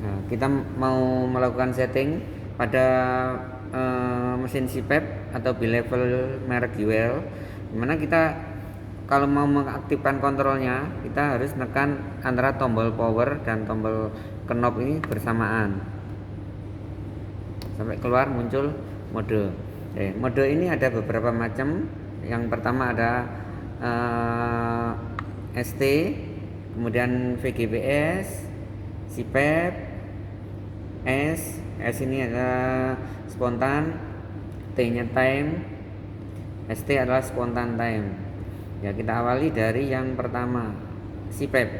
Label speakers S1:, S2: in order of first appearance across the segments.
S1: Nah, kita mau melakukan setting pada mesin CPAP atau bilevel merek UL, dimana kita kalau mau mengaktifkan kontrolnya kita harus tekan antara tombol power dan tombol knob ini bersamaan sampai keluar muncul mode. Mode ini ada beberapa macam. Yang pertama ada ST, kemudian VGPS, CPAP, S ini adalah spontan, T-nya time, ST adalah spontan time. Ya, kita awali dari yang pertama, CPAP.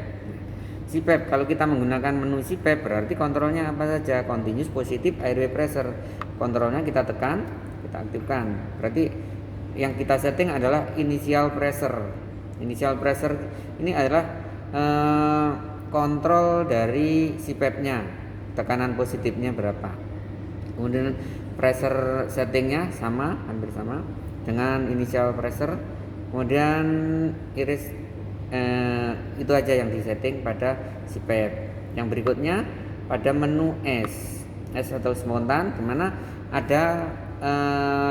S1: CPAP, kalau kita menggunakan menu CPAP berarti kontrolnya apa saja? Continuous positive airway pressure. Kontrolnya kita tekan, kita aktifkan. Berarti yang kita setting adalah initial pressure. Initial pressure ini adalah kontrol dari CPAP-nya. Tekanan positifnya berapa. Kemudian pressure settingnya sama, hampir sama dengan initial pressure. Kemudian iris itu aja yang disetting pada CPAP. Yang berikutnya pada menu S atau spontan, dimana ada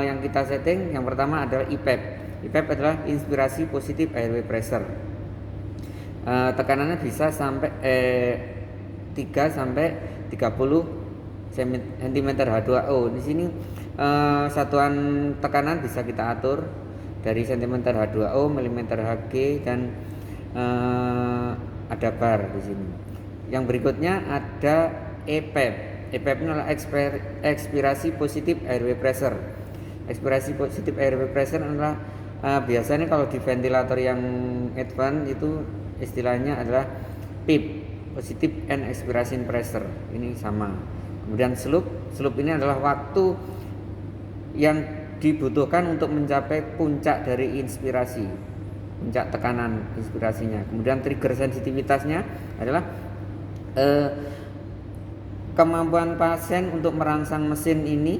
S1: yang kita setting. Yang pertama adalah IPAP. IPAP adalah inspirasi positif airway pressure. Tekanannya bisa sampai 3 sampai 30 cm H2O. Di sini satuan tekanan bisa kita atur dari cm H2O, mm Hg, dan ada bar di sini. Yang berikutnya ada EPAP. EPAP ini adalah ekspirasi positif airway pressure. Ekspirasi positif airway pressure adalah biasanya kalau di ventilator yang advance itu istilahnya adalah PEEP, positive and expiration pressure. Ini sama. Kemudian slope ini adalah waktu yang dibutuhkan untuk mencapai puncak dari inspirasi, puncak tekanan inspirasinya. Kemudian trigger sensitivitasnya adalah kemampuan pasien untuk merangsang mesin ini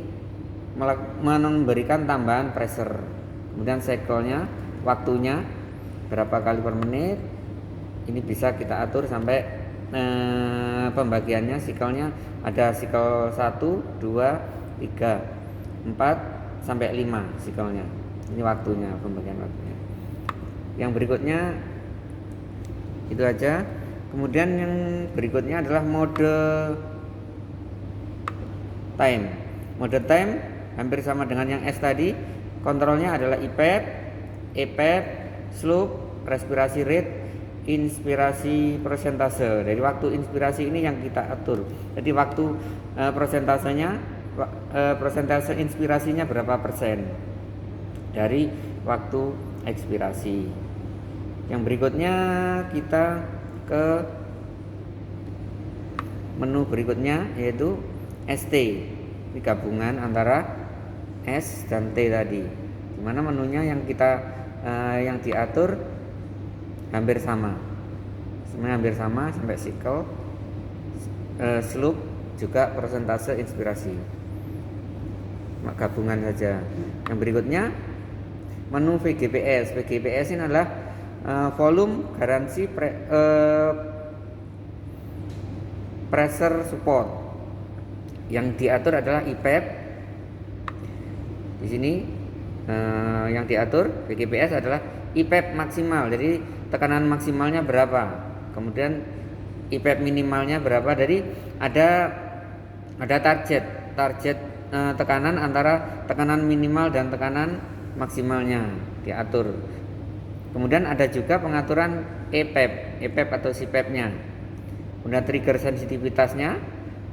S1: memberikan tambahan pressure. Kemudian cycle-nya, waktunya berapa kali per menit. Ini bisa kita atur sampai pembagiannya, siklenya ada sikl 1, 2, 3, 4 sampai 5 siklenya. Ini waktunya, pembagian waktunya. Yang berikutnya itu aja. Kemudian yang berikutnya adalah mode time. Mode time hampir sama dengan yang S tadi. Kontrolnya adalah IPAP, EPAP, slope, respirasi rate, inspirasi persentase. Dari waktu inspirasi ini yang kita atur. Jadi waktu persentase inspirasinya berapa persen dari waktu ekspirasi. Yang berikutnya kita ke menu berikutnya, yaitu ST. Ini gabungan antara S dan T tadi. Dimana menunya yang kita yang diatur hampir sama, semuanya hampir sama sampai cycle, slope, juga persentase inspirasi, gabungan saja. Yang berikutnya menu VGPS. VGPS ini adalah volume garansi pressure support. Yang diatur adalah IPAP. Di sini yang diatur VGPS adalah IPAP maksimal. Jadi tekanan maksimalnya berapa, kemudian IPAP minimalnya berapa. Jadi ada target tekanan antara tekanan minimal dan tekanan maksimalnya diatur. Kemudian ada juga pengaturan EPAP atau CPAP-nya. Kemudian trigger sensitivitasnya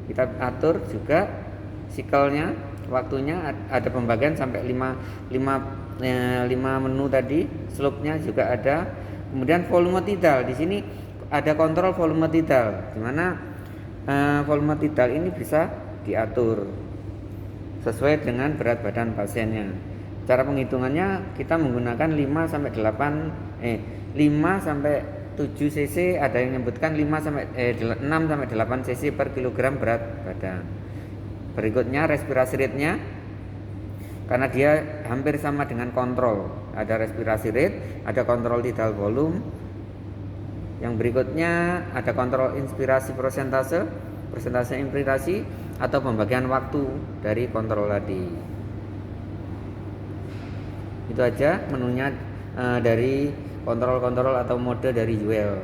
S1: kita atur juga, siklenya, waktunya ada pembagian sampai 5 menu tadi. Slope-nya juga ada. Kemudian volume tidal, di sini ada kontrol volume tidal, di mana volume tidal ini bisa diatur sesuai dengan berat badan pasiennya. Cara penghitungannya kita menggunakan 5 sampai 7 cc, ada yang menyebutkan 6 sampai 8 cc per kilogram berat badan. Berikutnya respirasi rate-nya, karena dia hampir sama dengan kontrol. Ada respirasi rate, ada kontrol tidal volume. Yang berikutnya ada kontrol inspirasi persentase, persentase inspirasi atau pembagian waktu dari kontrol tadi. Itu aja menunya dari kontrol-kontrol atau mode dari UL.